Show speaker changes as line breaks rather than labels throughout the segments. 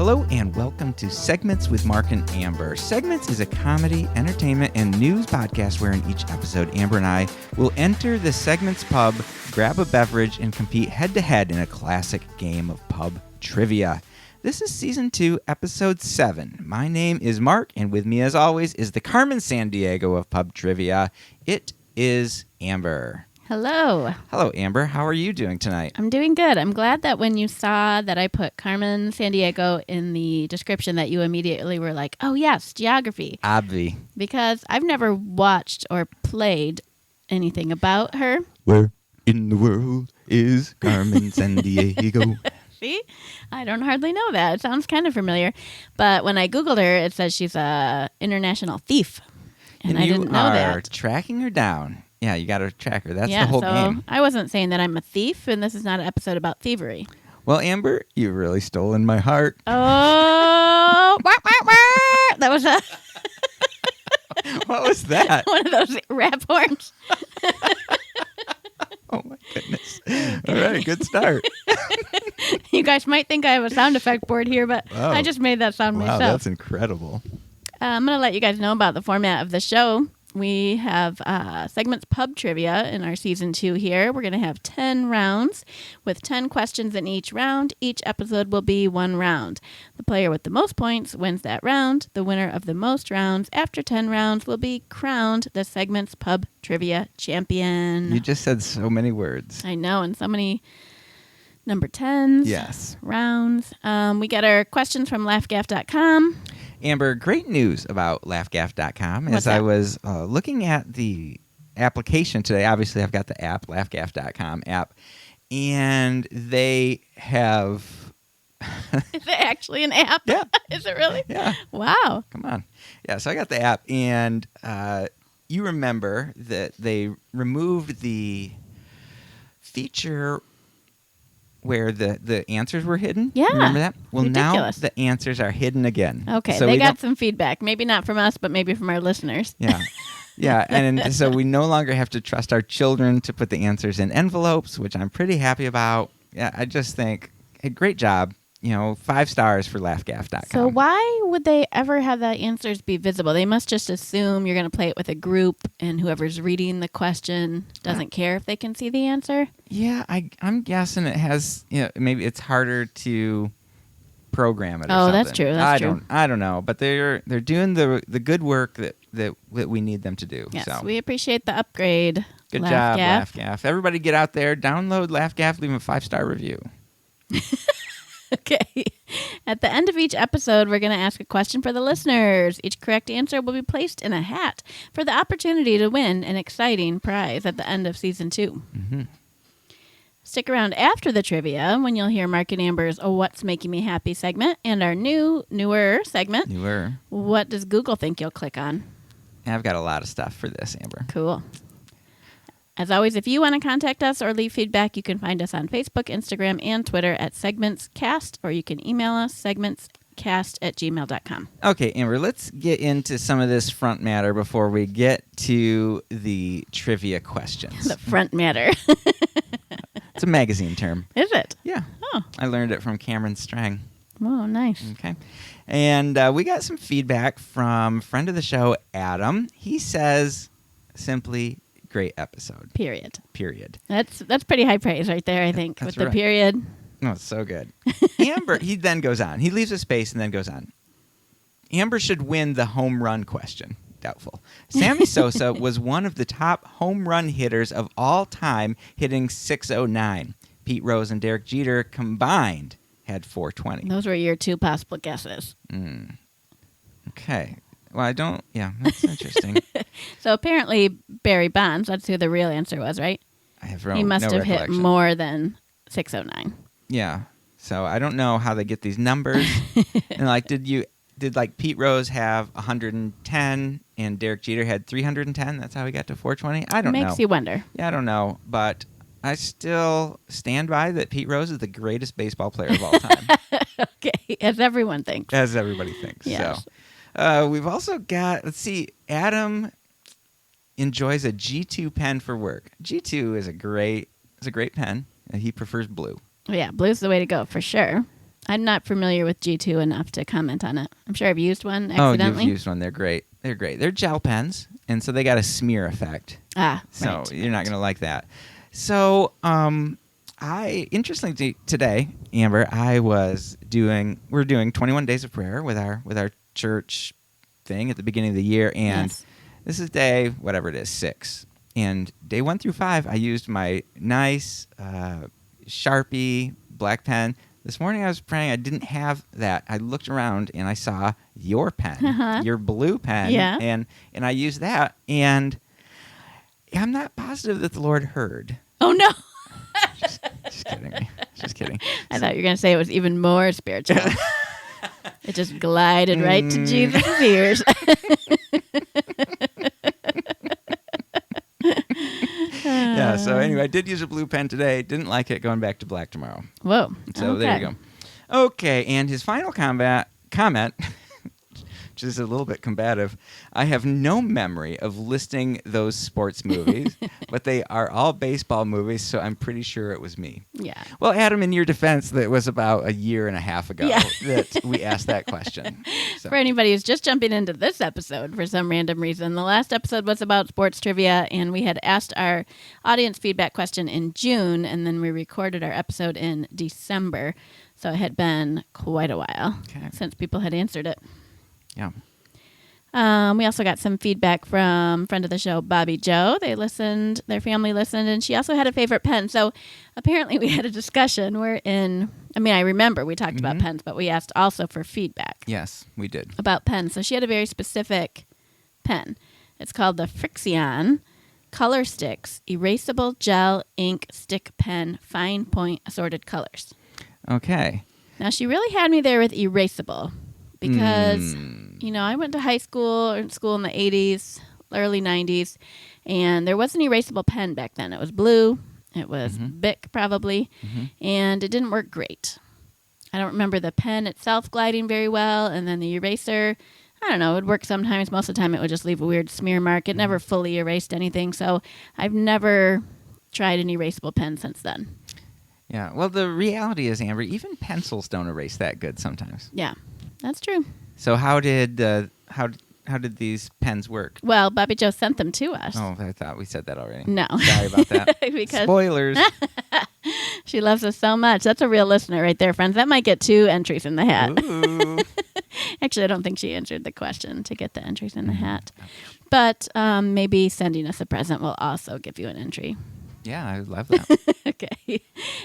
Hello and welcome to Segments with Mark and Amber. Segments is a comedy, entertainment, and news podcast where in each episode, Amber and I will enter the Segments pub, grab a beverage, and compete head-to-head in a classic game of pub trivia. This is Season 2, Episode 7. My name is Mark, and with me as always is the Carmen Sandiego of pub trivia. It is Amber.
Hello.
Hello, Amber. How are you doing tonight?
I'm doing good. I'm glad that when you saw that I put Carmen Sandiego in the description that you immediately were like, oh, yes, geography.
Obvi.
Because I've never watched or played anything about her.
Where in the world is Carmen Sandiego?
See? I don't hardly know that. It sounds kind of familiar. But when I Googled her, it says she's a international thief. And I didn't know that.
You are tracking her down. Yeah, you got to track her. That's the whole game.
I wasn't saying that I'm a thief, and this is not an episode about thievery.
Well, Amber, you've really stolen my heart.
Oh, that was a...
What was that?
One of those rap horns.
Oh, my goodness. All right, good start.
You guys might think I have a sound effect board here, but I just made that sound myself.
Wow, that's incredible.
I'm going to let you guys know about the format of the show. We have Segments Pub Trivia in our Season 2 here. We're going to have 10 rounds with 10 questions in each round. Each episode will be one round. The player with the most points wins that round. The winner of the most rounds after 10 rounds will be crowned the Segments Pub Trivia champion.
You just said so many words.
I know, and so many number 10s.
Yes.
Rounds. We get our questions from laughgaff.com.
Amber, great news about laughgaff.com. As
that?
I was looking at the application today, obviously I've got the app, laughgaff.com app, and they have...
Is it actually an app?
Yeah.
Is it really?
Yeah.
Wow.
Come on. Yeah, so I got the app, and you remember that they removed the feature where the answers were hidden.
Yeah.
Remember that? Well,
Ridiculous.
now the answers are hidden again.
Okay,
So
they
we
got
don't-
some feedback. Maybe not from us, but maybe from our listeners.
Yeah. Yeah, and so we no longer have to trust our children to put the answers in envelopes, which I'm pretty happy about. Yeah, I just think, hey, great job. 5 stars for laughgaff.com.
So why would they ever have the answers be visible? They must just assume you're going to play it with a group, and whoever's reading the question doesn't care if they can see the answer?
Yeah, I'm guessing it has, maybe it's harder to program it or
Oh,
something.
that's true. That's true.
I don't know, but they're doing the good work that we need them to do.
Yes,
so.
we appreciate the upgrade.
Good
Laugh
job,
Gaff.
LaughGaff. Everybody get out there, download LaughGaff, leave a 5-star review.
Okay. At the end of each episode, we're going to ask a question for the listeners. Each correct answer will be placed in a hat for the opportunity to win an exciting prize at the end of Season 2.
Mm-hmm.
Stick around after the trivia when you'll hear Mark and Amber's Oh, What's Making Me Happy segment and our newer segment, What Does Google Think You'll Click On?
I've got a lot of stuff for this, Amber.
Cool. As always, if you want to contact us or leave feedback, you can find us on Facebook, Instagram, and Twitter at SegmentsCast, or you can email us, segmentscast@gmail.com.
Okay, Amber, let's get into some of this front matter before we get to the trivia questions.
The front matter.
It's a magazine term.
Is it?
Yeah.
Oh.
I learned it from Cameron Strang.
Oh, nice.
Okay. And we got some feedback from friend of the show, Adam. He says simply, great episode.
Period. That's pretty high praise right there, I think,
That's
with the
right.
period.
Oh, it's so good. Amber, he then goes on. He leaves a space and then goes on. Amber should win the home run question. Doubtful. Sammy Sosa was one of the top home run hitters of all time, hitting .609. Pete Rose and Derek Jeter combined had .420.
Those were your 2 possible guesses.
Okay. Well, that's interesting.
So apparently Barry Bonds, that's who the real answer was, right?
I have
He must
no
have hit
recollection.
more than 609.
Yeah. So I don't know how they get these numbers. And did Pete Rose have 110 and Derek Jeter had 310? That's how he got to 420? I don't know.
Makes you wonder.
Yeah, I don't know. But I still stand by that Pete Rose is the greatest baseball player of all time.
Okay, as everyone thinks.
As everybody thinks.
Yes.
So we've also got, Adam enjoys a G2 pen for work. G2 is a great pen. He prefers blue.
Yeah, blue's the way to go for sure. I'm not familiar with G2 enough to comment on it. I'm sure I've used one
Oh,
accidentally.
you've used one. They're great. They're great. They're gel pens, and so they got a smear effect. So you're not going to like that. So interestingly today, Amber, we're doing 21 days of prayer with our church thing at the beginning of the year, and this is day, whatever it is, 6. And day 1 through 5, I used my nice Sharpie black pen. This morning I was praying. I didn't have that. I looked around and I saw your pen, your blue pen, and I used that. And I'm not positive that the Lord heard.
Oh no!
Just kidding me. Just kidding.
I thought you were going to say it was even more spiritual. It just glided right to Jesus' ears.
Yeah, so anyway, I did use a blue pen today. Didn't like it. Going back to black tomorrow.
Whoa.
So there you go. Okay, and his final comment, which is a little bit combative, I have no memory of listing those sports movies, but they are all baseball movies, so I'm pretty sure it was me.
Yeah.
Well, Adam, in your defense, that was about a year and a half ago that we asked that question. So.
For anybody who's just jumping into this episode for some random reason, the last episode was about sports trivia, and we had asked our audience feedback question in June, and then we recorded our episode in December. So it had been quite a while since people had answered it.
Yeah.
We also got some feedback from friend of the show, Bobby Joe. They listened, their family listened, and she also had a favorite pen. So apparently we had a discussion I remember we talked about pens, but we asked also for feedback.
Yes, we did.
About pens. So she had a very specific pen. It's called the Frixion Color Sticks Erasable Gel Ink Stick Pen Fine Point Assorted Colors.
Okay.
Now, she really had me there with erasable because, I went to high school or school in the 80s, early 90s, and there was an erasable pen back then. It was blue. It was Bic probably, and it didn't work great. I don't remember the pen itself gliding very well, and then the eraser, I don't know, it would work sometimes. Most of the time it would just leave a weird smear mark. It never fully erased anything, so I've never tried an erasable pen since then.
Yeah, well, the reality is, Amber, even pencils don't erase that good sometimes.
Yeah, that's true.
So how did these pens work?
Well, Bobby Joe sent them to us.
Oh, I thought we said that already.
No.
Sorry about that.
Because
Spoilers.
she loves us so much. That's a real listener right there, friends. That might get 2 entries in the hat.
Ooh.
Actually, I don't think she answered the question to get the entries in the hat. But maybe sending us a present will also give you an entry.
Yeah, I love that.
Okay.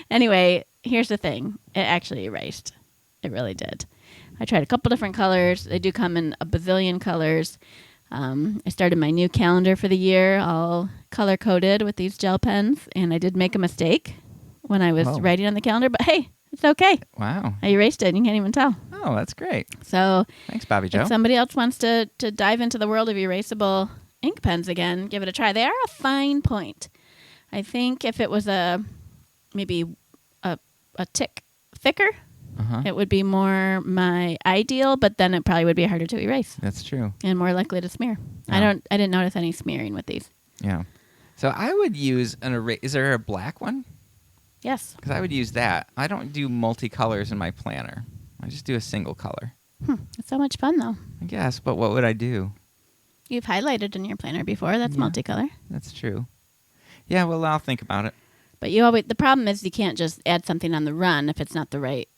Anyway, here's the thing. It actually erased. It really did. I tried a couple different colors. They do come in a bazillion colors. I started my new calendar for the year, all color-coded with these gel pens, and I did make a mistake when I was writing on the calendar, but hey, it's okay.
Wow.
I erased it, and you can't even tell.
Oh, that's great.
So
thanks, Bobby Joe.
If somebody else wants to dive into the world of erasable ink pens again, give it a try. They are a fine point. I think if it was maybe a tick thicker, it would be more my ideal, but then it probably would be harder to erase.
That's true.
And more likely to smear.
Yeah.
I didn't notice any smearing with these.
Yeah. So I would use is there a black one?
Yes.
Because I would use that. I don't do multicolors in my planner. I just do a single color.
It's so much fun, though.
I guess, but what would I do?
You've highlighted in your planner before. That's multicolor.
That's true. Yeah, well, I'll think about it.
But the problem is you can't just add something on the run if it's not the right.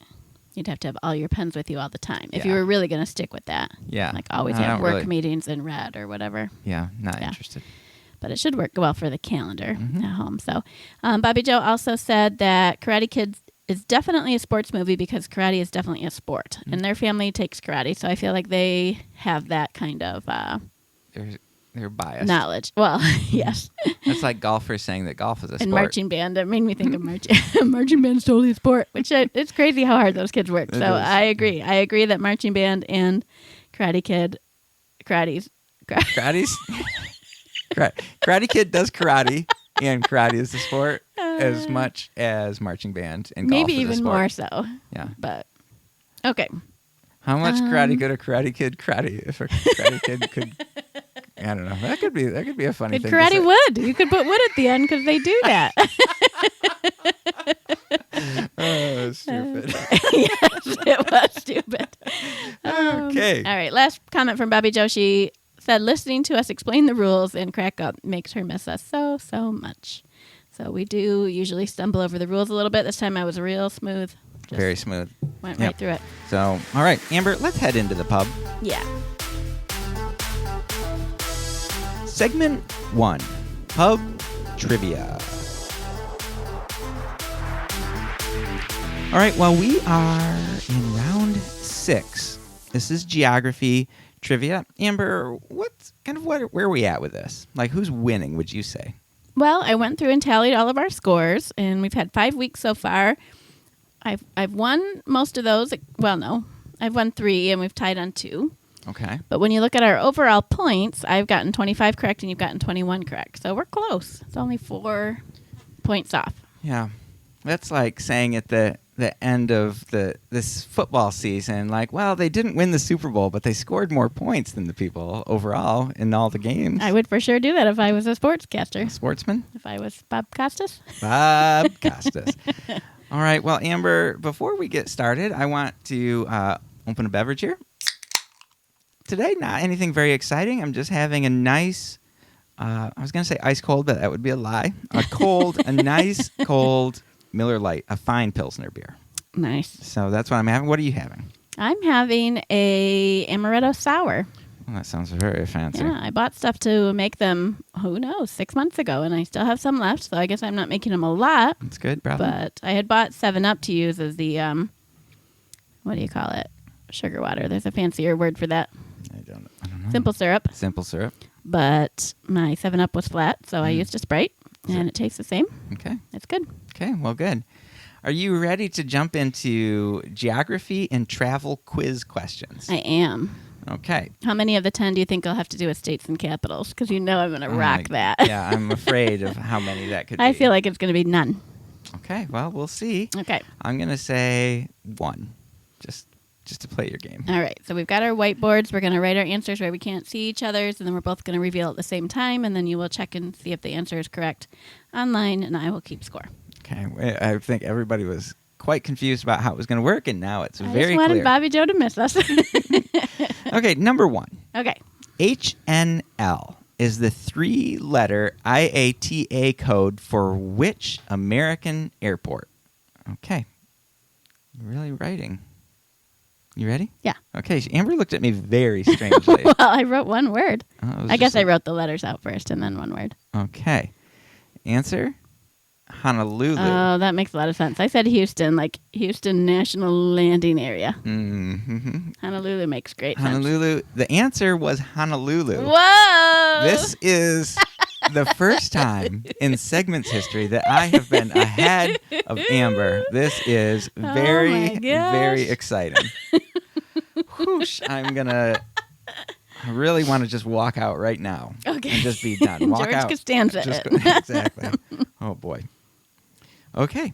You'd have to have all your pens with you all the time if you were really going to stick with that.
Yeah.
Like always have work meetings in red or whatever.
Yeah, not interested.
But it should work well for the calendar at home. So Bobby Joe also said that Karate Kid is definitely a sports movie because karate is definitely a sport. And their family takes karate, so I feel like they have that kind of
they're biased.
knowledge. Well, yes.
That's like golfers saying that golf is a sport.
And marching band. It made me think of marching. Marching band is totally a sport, which it's crazy how hard those kids work. I agree. I agree that marching band and Karate Kid, Karate
Kid does karate, and karate is a sport as much as marching band and golf
maybe
is a
even
sport.
more so.
Yeah.
But, okay.
How much karate could a Karate Kid karate if a Karate Kid could... I don't know. That could be a funny thing.
Karate wood. You could put wood at the end because they do that.
Oh, stupid.
Yes. It was stupid.
Okay.
All right. Last comment from Bobby Joshi said, listening to us explain the rules and crack up makes her miss us so much. So we do usually stumble over the rules a little bit. This time I was real smooth. Just
Very smooth.
Went
Yep.
right through it.
So, all right, Amber, let's head into the pub.
Yeah.
Segment 1, Pub Trivia. All right, well, we are in round 6. This is geography trivia. Amber, where are we at with this? Like, who's winning, would you say?
Well, I went through and tallied all of our scores, and we've had 5 weeks so far. I've won most of those. Well, no. I've won 3, and we've tied on 2.
Okay.
But when you look at our overall points, I've gotten 25 correct, and you've gotten 21 correct. So we're close. It's only 4 points off.
Yeah. That's like saying at the end of this football season, like, well, they didn't win the Super Bowl, but they scored more points than the people overall in all the games.
I would for sure do that if I was a sportscaster.
Sportsman?
If I was Bob Costas.
Bob Costas. All right. Well, Amber, before we get started, I want to open a beverage here. Today, not anything very exciting. I'm just having a nice, I was going to say ice cold, but that would be a lie. A nice cold Miller Lite, a fine Pilsner beer.
Nice.
So that's what I'm having. What are you having?
I'm having a amaretto sour.
Well, that sounds very fancy.
Yeah, I bought stuff to make them, who knows, 6 months ago, and I still have some left, so I guess I'm not making them a lot.
That's good, probably.
But I had bought 7-Up to use as the, what do you call it? Sugar water. There's a fancier word for that.
I don't know.
Simple syrup.
Simple syrup.
But my 7-Up was flat, so I used a Sprite, and it tastes the same.
Okay.
It's good.
Okay, well, good. Are you ready to jump into geography and travel quiz questions?
I am.
Okay.
How many of the 10 do you think I'll have to do with states and capitals? Because you know I'm going to rock that.
Yeah, I'm afraid of how many that could be.
I feel like it's going to be none.
Okay, well, we'll see.
Okay.
I'm going to say 1, just to play your game.
All right. So we've got our whiteboards. We're going to write our answers where we can't see each other's, and then we're both going to reveal at the same time, and then you will check and see if the answer is correct online, and I will keep score.
Okay, I think everybody was quite confused about how it was going to work, and now it's
I
very
just wanted
clear.
Bobby Joe to miss us.
Okay, number 1.
Okay.
HNL is the 3-letter IATA code for which American airport? Okay. You're really writing. You ready?
Yeah.
Okay, Amber looked at me very strangely.
Well, I wrote one word.
Oh,
I guess I wrote the letters out first and then one word.
Okay. Answer? Honolulu.
Oh, that makes a lot of sense. I said Houston, like Houston National Landing Area.
Mm-hmm.
Honolulu makes great sense.
Honolulu. The answer was Honolulu.
Whoa!
This is the first time in Segment's history that I have been ahead of Amber. This is very,
my gosh.
very exciting. Whoosh, I really want to just walk out right now.
Okay.
And just be done. Walk
George
out.
Costanza.
Just
it.
exactly. Oh, boy. Okay.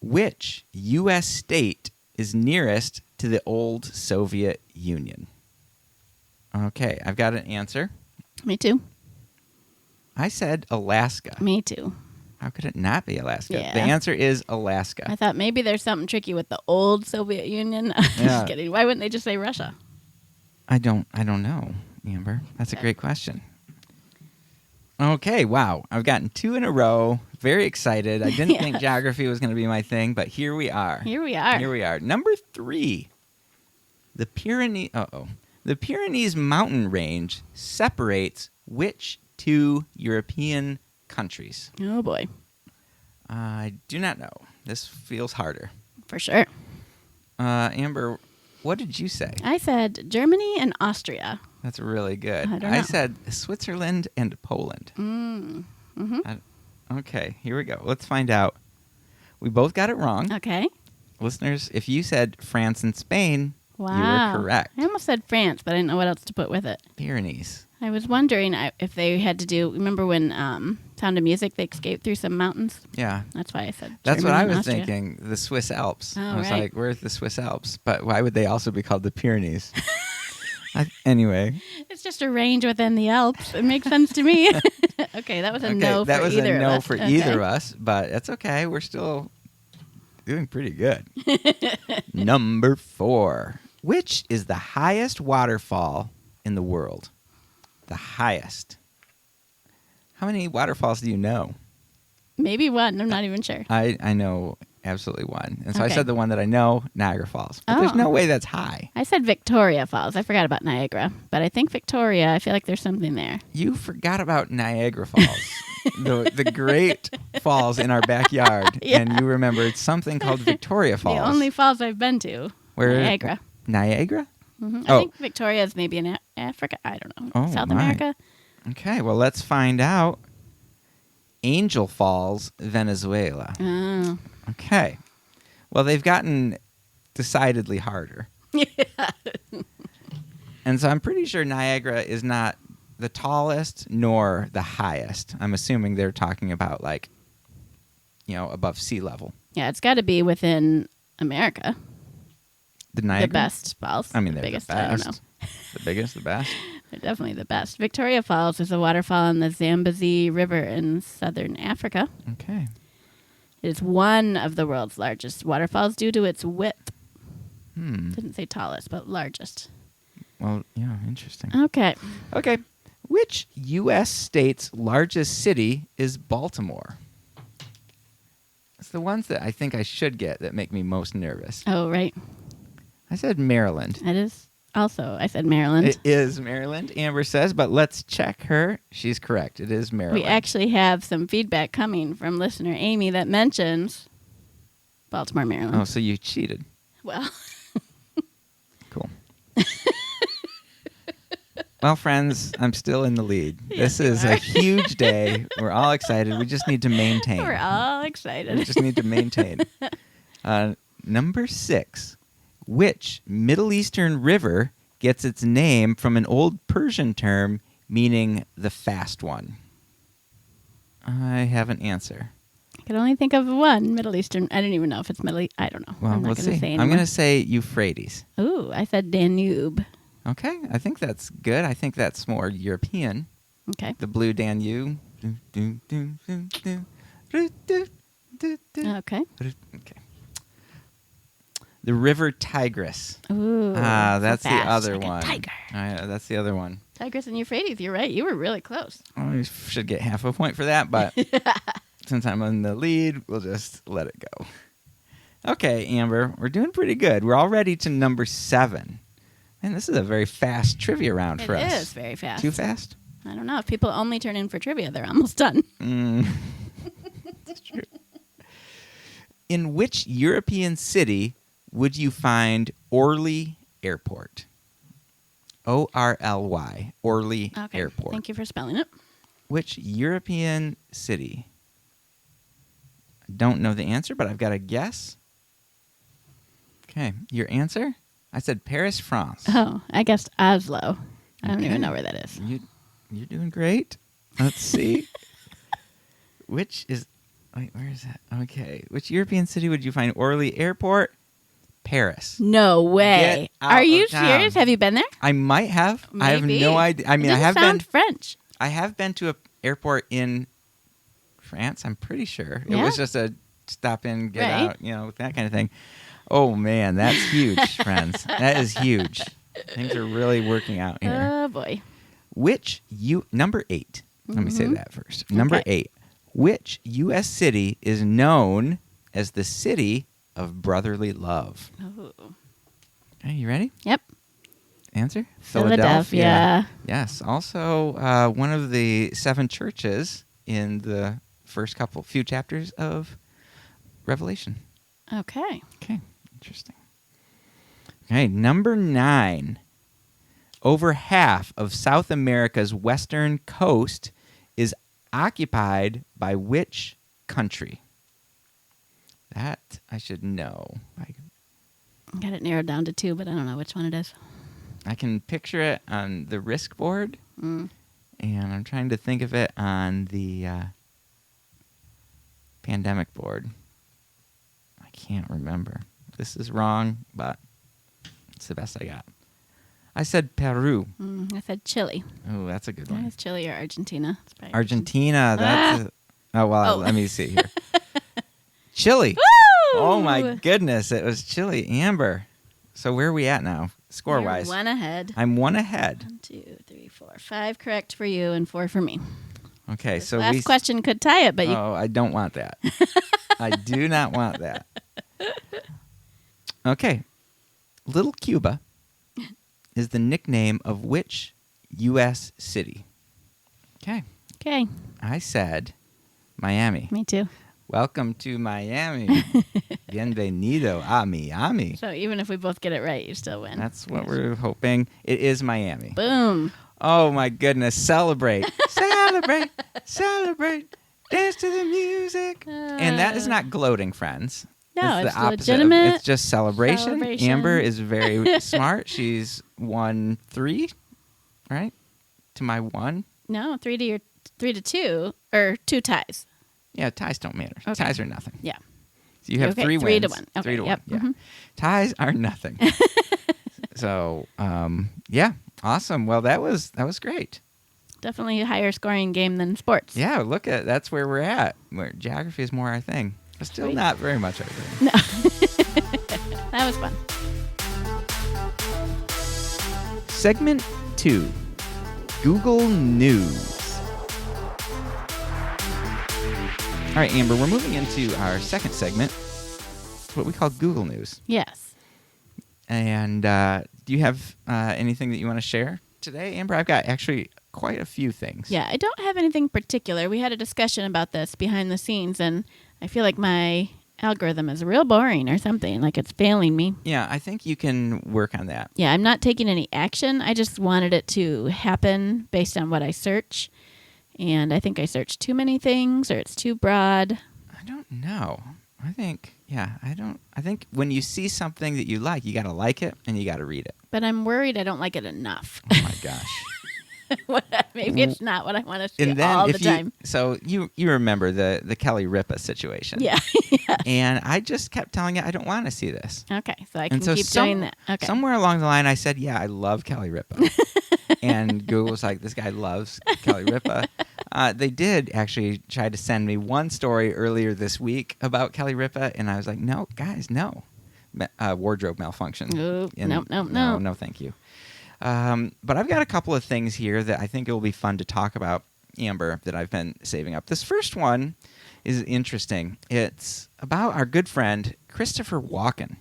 Which U.S. state is nearest to the old Soviet Union? Okay, I've got an answer.
Me too.
I said Alaska.
Me too.
How could it not be Alaska?
Yeah.
The answer is Alaska.
I thought maybe there's something tricky with the old Soviet Union. I'm
Yeah.
just kidding. Why wouldn't they just say Russia?
I don't know, Amber. That's a great question. Okay, wow. I've gotten 2 in a row. Very excited. I didn't think geography was going to be my thing, but here we are.
Here we are.
Here we are. Number 3. The Pyrenees mountain range separates which 2 European countries?
Oh, boy.
I do not know. This feels harder.
For sure.
Amber, what did you say?
I said Germany and Austria.
That's really good.
I don't know.
said Switzerland and Poland.
Mm-hmm.
Okay, here we go. Let's find out. We both got it wrong.
Okay.
Listeners, if you said France and Spain,
Wow.
you were correct.
I almost said France, but I didn't know what else to put with it.
Pyrenees.
I was wondering if they had to do. Remember when Sound of Music they escaped through some mountains?
Yeah.
That's why I said.
That's
Germany
what I
and
was
Austria.
thinking. The Swiss Alps.
Oh,
I was
right.
like, where's the Swiss Alps? But why would they also be called the Pyrenees? Anyway.
It's just a range within the Alps. It makes sense to me. Okay, that was a no for
that was
either
a
of
no
us.
for
Okay.
either of us, but that's okay. We're still Doing pretty good. Number 4. Which is the highest waterfall in the world? The highest. How many waterfalls do you know?
Maybe one. I'm not even sure.
I know absolutely one. And so I
Okay.
said the one that I know, Niagara Falls. But there's
Oh.
no way that's high.
I said Victoria Falls. I forgot about Niagara. But I think Victoria, I feel like there's something there.
You forgot about Niagara Falls, the great falls in our backyard,
Yeah.
and you remembered something called Victoria Falls.
The only falls I've been to.
Where-
Niagara.
Niagara?
I
Oh.
think Victoria is maybe in Africa. I don't know.
Oh,
South
my.
America.
Okay, well, let's find out. Angel Falls, Venezuela.
Oh.
Okay. Well, they've gotten decidedly harder. And so I'm pretty sure Niagara is not the tallest nor the highest. I'm assuming they're talking about, like, above sea level.
Yeah, it's got to be within America.
The Niagara?
The best falls.
I mean,
the
they're
biggest.
the
I don't
best.
know.
The biggest, the best.
They're definitely the best. Victoria Falls is a waterfall in the Zambezi River in southern Africa.
Okay.
It is one of the world's largest waterfalls due to its width. Didn't say tallest, but largest.
Well, yeah, interesting.
Okay.
Okay. Which U.S. state's largest city is Baltimore? It's the ones that I think I should get that make me most nervous.
Oh, right.
I said Maryland.
It is also, I said Maryland.
It is Maryland, Amber says, but let's check her. She's correct. It is Maryland.
We actually have some feedback coming from listener Amy that mentions Baltimore, Maryland.
Oh, so you cheated.
Well,
Cool. Well, friends, I'm still in the lead.
Yes,
This
you
is
are.
a huge day. We're all excited. We just need to maintain.
we're all
We
excited.
just need to maintain. Number 6. Which Middle Eastern river gets its name from an old Persian term meaning the fast one? I have an answer.
I could only think of one Middle Eastern. I don't even know if it's Middle East. I don't know.
Well,
I'm not
let's
going to
see.
say
I'm
anymore.
going to say Euphrates.
Ooh, I said Danube.
Okay, I think that's good. I think that's more European.
Okay.
The blue Danube. Do, do, do, do, do, do, do, do, do.
Okay.
Okay. The river Tigris.
Ooh.
That's the
fast,
other
like a
one.
tiger.
That's the other one.
Tigris and Euphrates. You're right. You were really close.
I should get half a point for that, but since I'm in the lead, we'll just let it go. Okay, Amber, we're doing pretty good. We're already to number 7. Man, this is a very fast trivia round for us.
It is very fast.
Too fast?
I don't know. If people only turn in for trivia, they're almost done.
That's true. In which European city would you find Orly Airport? Orly, Orly
Okay.
Airport.
Thank you for spelling it.
Which European city? I don't know the answer, but I've got a guess. Okay, your answer? I said Paris, France.
Oh, I guessed Oslo. I don't
Okay.
even know where that is.
You're doing great. Let's see. Which is... Wait, where is that? Okay. Which European city would you find Orly Airport? Paris.
No way.
Get out
Are you
of town.
serious? Have you been there?
I might have. I have
Maybe.
no idea. I mean,
It
I have
doesn't sound
been.
French.
I have been to an airport in France. I'm pretty sure it
Yeah?
was just a stop in, get
Right.
out, that kind of thing. Oh man, that's huge, friends. That is huge. Things are really working out here.
Oh, boy.
Number 8. Let me say
Mhm.
that first. Number
Okay.
8. Which U.S. city is known as the city of brotherly love?
Oh.
Okay, you ready?
Yep.
Answer?
Philadelphia.
Yes. Also, one of the 7 churches in the first few chapters of Revelation.
Okay.
Okay. Interesting. Okay. Number 9. Over half of South America's western coast is occupied by which country? That I should know.
I got it narrowed down to 2, but I don't know which one it is.
I can picture it on the risk board,
Mm.
and I'm trying to think of it on the pandemic board. I can't remember. This is wrong, but it's the best I got. I said Peru.
I said Chile.
Oh, that's a good
Did I
one.
have Chile or Argentina? It's probably
Argentina. That's. Oh well.
Oh.
Let me see here. Chile. Oh, my goodness. It was chilly. Amber. So where are we at now, score-wise?
You're one ahead.
I'm one ahead.
1, 2, 3, 4, 5 correct for you and 4 for me.
Okay,
This
so
last question could tie it, but you.
Oh, I don't want that. I do not want that. Okay. Little Cuba is the nickname of which U.S. city? Okay.
Okay,
I said Miami.
me too.
Welcome to Miami. Bienvenido a Miami.
So even if we both get it right, you still win.
That's what we're hoping. It is Miami.
Boom.
Oh, my goodness. Celebrate. Celebrate. Celebrate. Dance to the music. And that is not gloating, friends.
No,
It's
it's
the opposite.
legitimate.
It's just celebration.
celebration.
Amber is very smart. She's won 3, right? To my 1.
No, 3 to 2 or 2 ties.
Yeah, ties don't matter.
Okay.
Ties are nothing.
Yeah.
So you have
Okay,
3
3
wins.
to 1. Okay,
3 to
yep.
1. Yeah.
Mhm.
Ties are nothing. So, yeah, awesome. Well, that was great.
Definitely a higher scoring game than sports.
Yeah, look at that's where we're at. Where geography is more our thing. But still
Sweet.
not very much our thing.
No. That was fun.
Segment 2, Google News. All right, Amber, we're moving into our second segment, what we call Google News.
Yes.
And do you have anything that you want to share today, Amber? I've got actually quite a few things.
Yeah, I don't have anything particular. We had a discussion about this behind the scenes, and I feel like my algorithm is real boring or something, like it's failing me.
Yeah, I think you can work on that.
Yeah, I'm not taking any action. I just wanted it to happen based on what I search. And I think I searched too many things or it's too broad.
I don't know. I think when you see something that you like, you got to like it and you got to read it.
But I'm worried I don't like it enough.
Oh, my gosh.
Maybe it's not what I want to see
And then
all the time.
So you remember the Kelly Ripa situation.
Yeah. Yeah.
And I just kept telling you I don't want to see this.
Okay, so I can
And so
keep doing that. Okay.
somewhere along the line I said, yeah, I love Kelly Ripa. And Google was like, this guy loves Kelly Ripa. They did actually try to send me one story earlier this week about Kelly Ripa, and I was like, no, guys, no. Wardrobe malfunction.
Ooh,
And
no.
No, thank you. But I've got a couple of things here that I think it will be fun to talk about, Amber, that I've been saving up. This first one is interesting. It's about our good friend, Christopher Walken.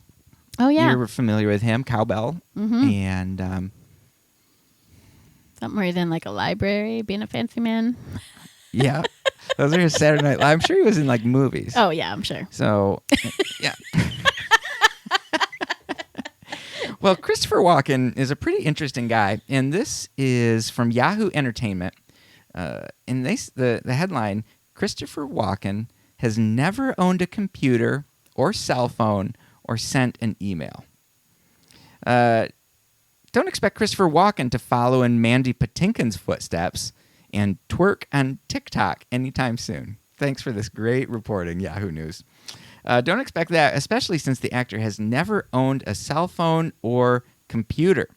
Oh, yeah.
You're familiar with him, Cowbell.
Mm-hmm.
And
Something where he's in like a library being a fancy man.
yeah, those are his Saturday Night Live. I'm sure he was in like movies.
Oh, yeah, I'm sure.
So, yeah. Well, Christopher Walken is a pretty interesting guy, and this is from Yahoo Entertainment. And the headline, Christopher Walken has never owned a computer or cell phone or sent an email. Don't expect Christopher Walken to follow in Mandy Patinkin's footsteps and twerk on TikTok anytime soon. Thanks for this great reporting, Yahoo News. Don't expect that, especially since the actor has never owned a cell phone or computer.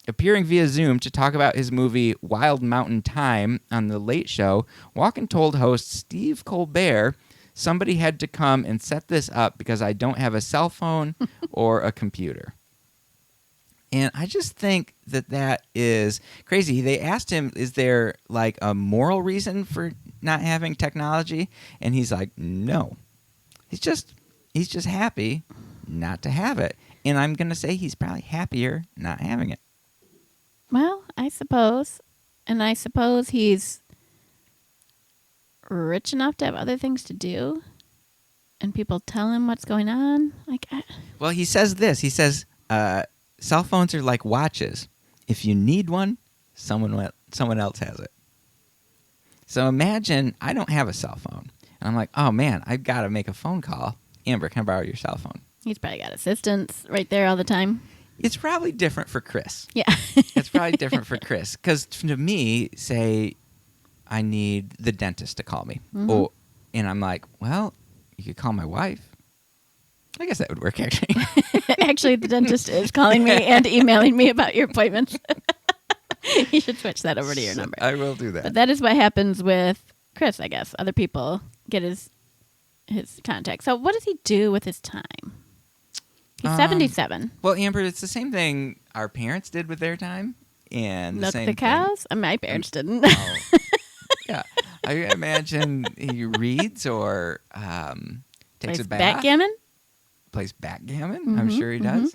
Appearing via Zoom to talk about his movie Wild Mountain Thyme on The Late Show, Walken told host Steve Colbert, somebody had to come and set this up because I don't have a cell phone or a computer. And I just think that is crazy. They asked him, is there like a moral reason for not having technology? And he's like, no. He's just happy not to have it. And I'm going to say he's probably happier not having it.
Well, I suppose. And I suppose he's rich enough to have other things to do. And people tell him what's going on.
Well, he says this. He says, cell phones are like watches. If you need one, someone else has it. So imagine I don't have a cell phone. And I'm like, oh, man, I've got to make a phone call. Amber, can I borrow your cell phone?
He's probably got assistants right there all the time.
It's probably different for Chris.
Yeah.
It's probably different for Chris. Because to me, say I need the dentist to call me.
Mm-hmm.
And I'm like, well, you could call my wife. I guess that would work, actually.
Actually, the dentist is calling me and emailing me about your appointments. You should switch that over to your number.
I will do that.
But that is what happens with Chris, I guess. Other people get his his contact. So what does he do with his time? He's 77.
Well, Amber, it's the same thing our parents did with their time, and the
Milk
same
the
thing.
cows? My parents didn't.
Oh, yeah, I imagine he reads or takes
Plays
a bath.
backgammon?
Plays backgammon. I'm sure he does.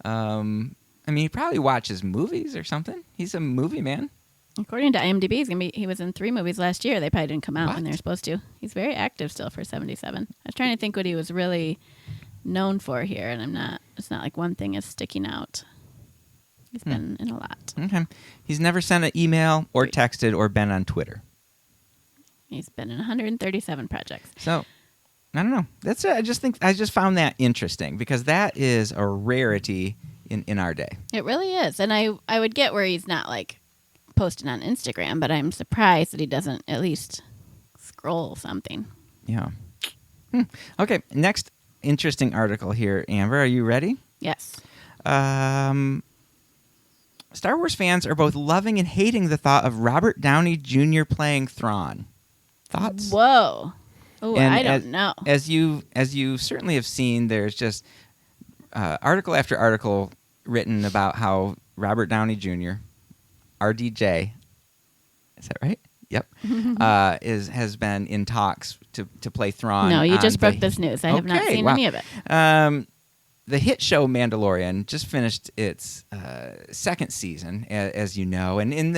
I mean, he probably watches movies or something. He's a movie man.
According to IMDb, he was in 3 movies last year. They probably didn't come out when
What?
they were supposed to. He's very active still for 77. I was trying to think what he was really known for here, and it's not like one thing is sticking out. He's been in a lot.
Okay. He's never sent an email or texted or been on Twitter.
He's been in 137 projects.
So, I don't know. That's I just found that interesting because that is a rarity in our day.
It really is. And I would get where he's not like posting on Instagram, but I'm surprised that he doesn't at least scroll something.
Yeah. Okay. Next interesting article here, Amber. Are you ready?
Yes.
Star Wars fans are both loving and hating the thought of Robert Downey Jr. playing Thrawn. Thoughts?
Whoa. Oh,
And
I don't know.
As you certainly have seen, there's just article after article written about how Robert Downey Jr., RDJ, is that right? Yep. Has been in talks to play Thrawn.
No, you
on
just broke
the-
this news. I have not
Okay,
seen
wow.
any of it.
The hit show Mandalorian just finished its second season, as you know, and in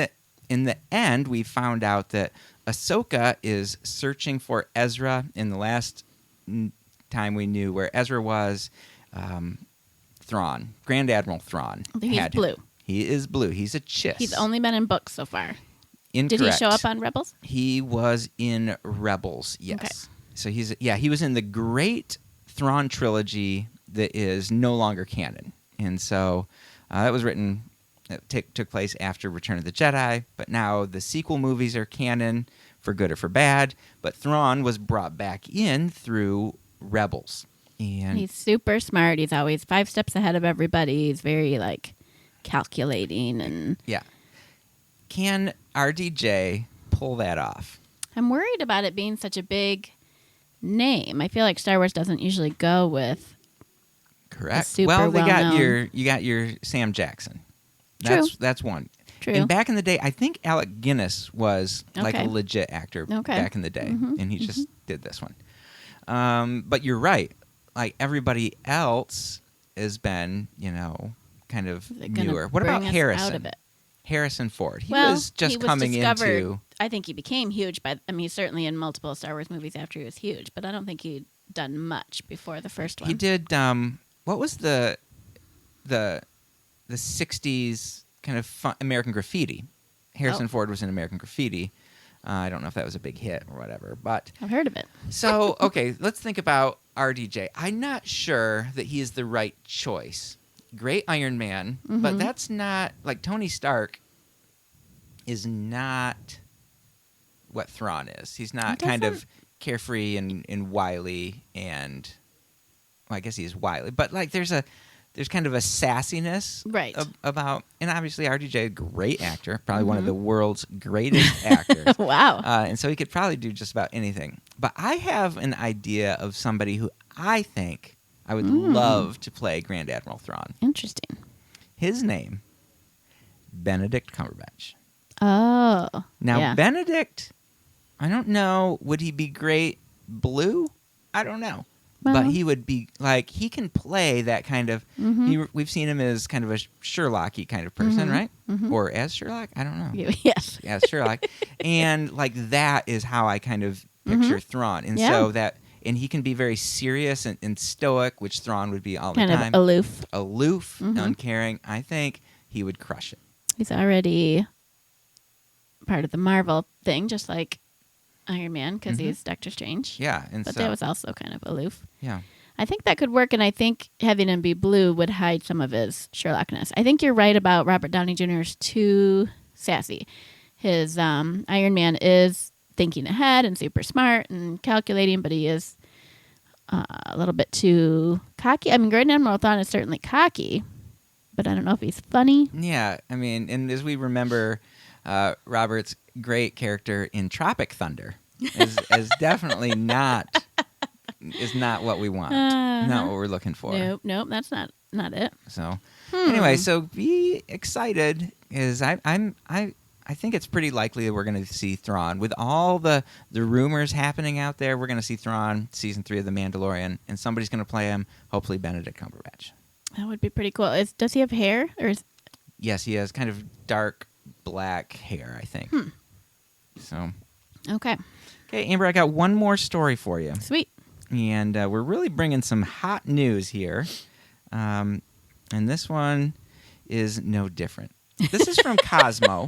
the end, we found out that Ahsoka is searching for Ezra. In the last time we knew where Ezra was, Thrawn, Grand Admiral Thrawn.
He's
had him.
blue.
He is blue. He's a chiss.
He's only been in books so far.
Incorrect.
Did he show up on Rebels?
He was in Rebels, yes.
Okay.
So he was in the great Thrawn trilogy that is no longer canon. And so that was written, took place after Return of the Jedi, but now the sequel movies are canon for good or for bad, but Thrawn was brought back in through Rebels. And
He's super smart. He's always 5 steps ahead of everybody. He's very like calculating, and
yeah. Can RDJ pull that off?
I'm worried about it being such a big name. I feel like Star Wars doesn't usually go with
Correct.
super
Well,
well-known.
you got your Sam Jackson.
True.
That's one.
True.
And back in the day, I think Alec Guinness was like
Okay.
a legit actor
Okay.
back in the day, and he just did this one. But you're right. Like everybody else has been, kind of
Is it gonna
newer. What about
bring us
Harrison?
out of it?
Harrison Ford. He
Well,
was just
he was
coming
discovered-
into.
I think he became huge, he's certainly in multiple Star Wars movies after he was huge, but I don't think he'd done much before the first one.
He did. What was the 60s kind of fun, American Graffiti? Harrison
Oh.
Ford was in American Graffiti. I don't know if that was a big hit or whatever, but
I've heard of it.
so okay, let's think about RDJ. I'm not sure that he is the right choice. Great Iron Man, but that's not like Tony Stark is not what Thrawn is. He's not
He
kind of
doesn't-
carefree and wily, and well, I guess he is wily, but like there's kind of a sassiness
Right.
about, and obviously RDJ, great actor, probably one of the world's greatest actors.
Wow.
And so he could probably do just about anything. But I have an idea of somebody who I think I would love to play Grand Admiral Thrawn.
Interesting.
His name, Benedict Cumberbatch.
Oh.
Now,
yeah.
Benedict, I don't know, would he be great blue? I don't know.
Well-
But he would be, like, he can play that kind of, we've seen him as kind of a Sherlock-y kind of person, right? Or as Sherlock? I don't know.
Yes.
As Sherlock. And, like, that is how I kind of picture Thrawn. And
Yeah.
so that, and he can be very serious and stoic, which Thrawn would be all
Kind
the
of
time.
aloof.
Aloof, uncaring. I think he would crush it.
He's already part of the Marvel thing, just like Iron Man, because he's Doctor Strange.
Yeah. And
But
so,
that was also kind of aloof.
yeah.
I think that could work, and I think having him be blue would hide some of his Sherlockness. I think you're right about Robert Downey Jr. is too sassy. His Iron Man is thinking ahead and super smart and calculating, but he is a little bit too cocky. I mean, Grand Admiral Thrawn is certainly cocky, but I don't know if he's funny.
Yeah, I mean, and as we remember, Robert's great character in Tropic Thunder is definitely not is not what we want. Not what we're looking for.
Nope, that's not it.
So anyway, so be excited, because I think it's pretty likely that we're going to see Thrawn. With all the rumors happening out there, we're going to see Thrawn season 3 of The Mandalorian, and somebody's going to play him. Hopefully, Benedict Cumberbatch.
That would be pretty cool. Does he have hair or?
Yes, he has kind of dark black hair, I think. So.
Okay,
Amber, I got one more story for you.
sweet.
And we're really bringing some hot news here. And this one is no different. This is from Cosmo.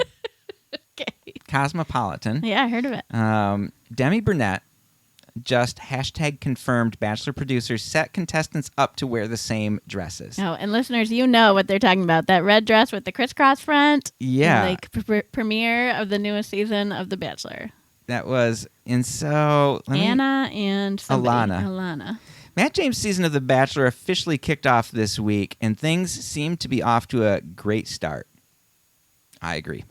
Okay.
Cosmopolitan.
Yeah, I heard of it.
Demi Burnett just #confirmed Bachelor producers set contestants up to wear the same dresses.
Oh, and listeners, you know what they're talking about. That red dress with the crisscross front.
Yeah.
Like premiere of the newest season of The Bachelor.
That was, and so...
Anna and Alana.
Matt James' season of The Bachelor officially kicked off this week, and things seem to be off to a great start. I agree.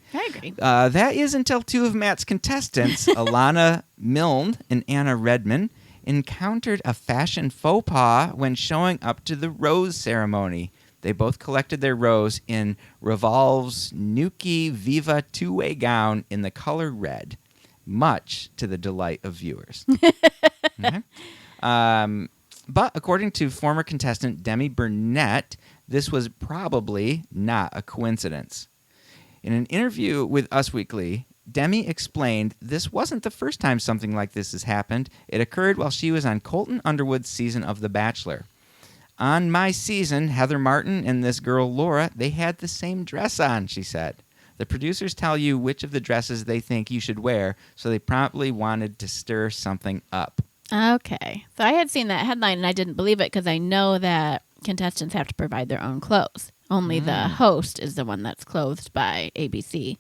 That is until two of Matt's contestants, Alana Milne and Anna Redman, encountered a fashion faux pas when showing up to the rose ceremony. They both collected their rose in Revolve's Nuki Viva two-way gown in the color red, much to the delight of viewers. Okay. But according to former contestant Demi Burnett, this was probably not a coincidence. In an interview with Us Weekly, Demi explained this wasn't the first time something like this has happened. It occurred while she was on Colton Underwood's season of The Bachelor. On my season, Heather Martin and this girl Laura, they had the same dress on, she said. The producers tell you which of the dresses they think you should wear, so they promptly wanted to stir something up.
Okay. So I had seen that headline and I didn't believe it because I know that contestants have to provide their own clothes. Only the host is the one that's clothed by ABC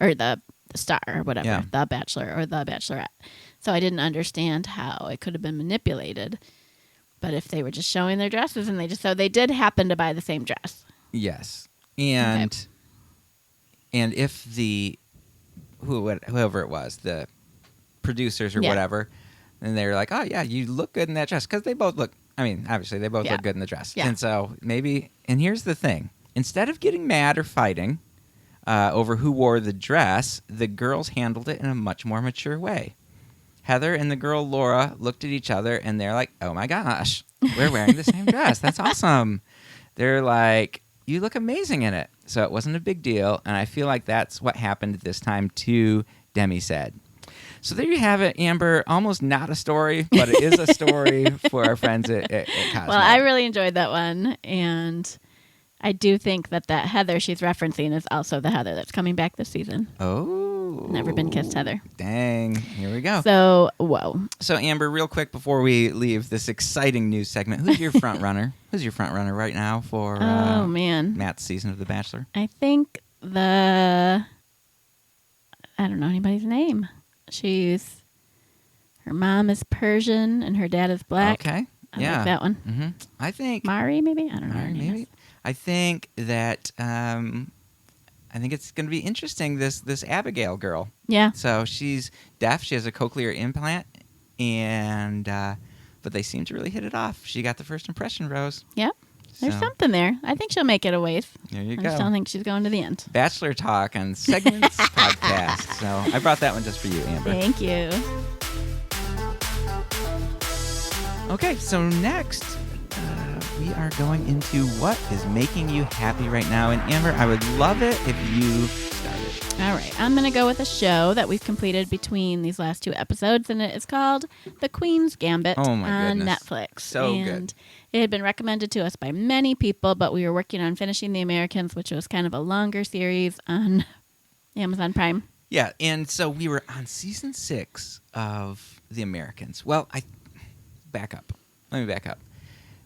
or the star or whatever, The Bachelor or The Bachelorette. So I didn't understand how it could have been manipulated. But if they were just showing their dresses and they did happen to buy the same dress.
Yes. And if whoever it was, the producers or whatever, and they were like, oh, yeah, you look good in that dress. Because they both look, obviously they both look good in the dress.
Yeah.
And so maybe, and here's the thing. Instead of getting mad or fighting over who wore the dress, the girls handled it in a much more mature way. Heather and the girl Laura looked at each other and they're like, oh my gosh, we're wearing the same dress. That's awesome. They're like, you look amazing in it. So it wasn't a big deal. And I feel like that's what happened this time too, Demi said. So there you have it, Amber. Almost not a story, but it is a story for our friends at Cosmo.
Well, I really enjoyed that one. And I do think that Heather she's referencing is also the Heather that's coming back this season.
Oh.
Never Been Kissed Heather.
Dang. Here we go.
So, whoa.
So, Amber, real quick before we leave this exciting news segment, who's your front runner? Who's your front runner right now for Matt's season of The Bachelor?
I think I don't know anybody's name. Her mom is Persian and her dad is black.
Okay.
I like that one.
Mm-hmm. I think
Mari, maybe? I don't know.
Mari, maybe. I think that I think it's going to be interesting, this Abigail girl.
Yeah.
So she's deaf. She has a cochlear implant, and but they seem to really hit it off. She got the first impression rose.
Yeah. There's something there. I think she'll make it a ways.
There you go.
I just don't think she's going to the end.
Bachelor Talk on Segments Podcast. So I brought that one just for you, Amber.
Thank you.
Okay, so next we are going into what is making you happy right now. And Amber, I would love it if you started.
All right, I'm going to go with a show that we've completed between these last 2 episodes, and it is called The Queen's Gambit on Netflix.
So
and
good.
It had been recommended to us by many people, but we were working on finishing The Americans, which was kind of a longer series on Amazon Prime.
Yeah, and so we were on season 6 of The Americans. Well, back up. Let me back up.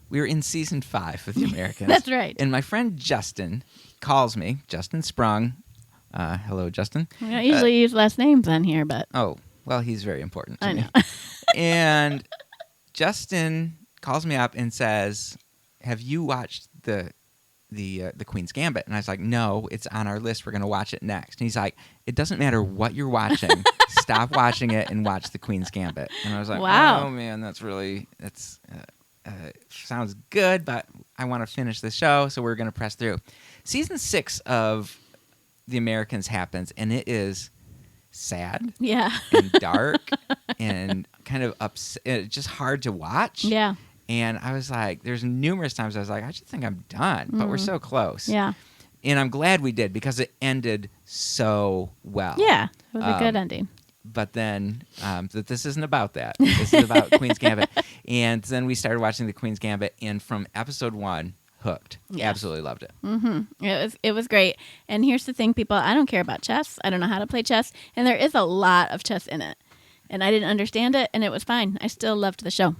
We were in season 5 of The Americans.
That's right.
And my friend Justin calls me, Justin Sprung. Hello, Justin.
We don't usually use last names on here, but...
Oh, well, he's very important to
I
me.
know.
And Justin calls me up and says, have you watched the the Queen's Gambit. And I was like, no, it's on our list. We're going to watch it next. And he's like, it doesn't matter what you're watching. Stop watching it and watch the Queen's Gambit. And I was like,
wow.
oh, man, that's sounds good, but I want to finish the show, so we're going to press through. Season 6 of The Americans happens, and it is sad
Yeah.
and dark and kind of just hard to watch.
Yeah.
And I was like, there's numerous times I was like, I just think I'm done, but we're so close.
Yeah.
And I'm glad we did because it ended so well.
Yeah. It was a good ending.
But then this isn't about that. This is about Queen's Gambit. And then we started watching the Queen's Gambit, and from episode 1, hooked.
Yeah.
Absolutely loved it.
Mm-hmm. It was great. And here's the thing, people. I don't care about chess. I don't know how to play chess. And there is a lot of chess in it. And I didn't understand it, and it was fine. I still loved the show.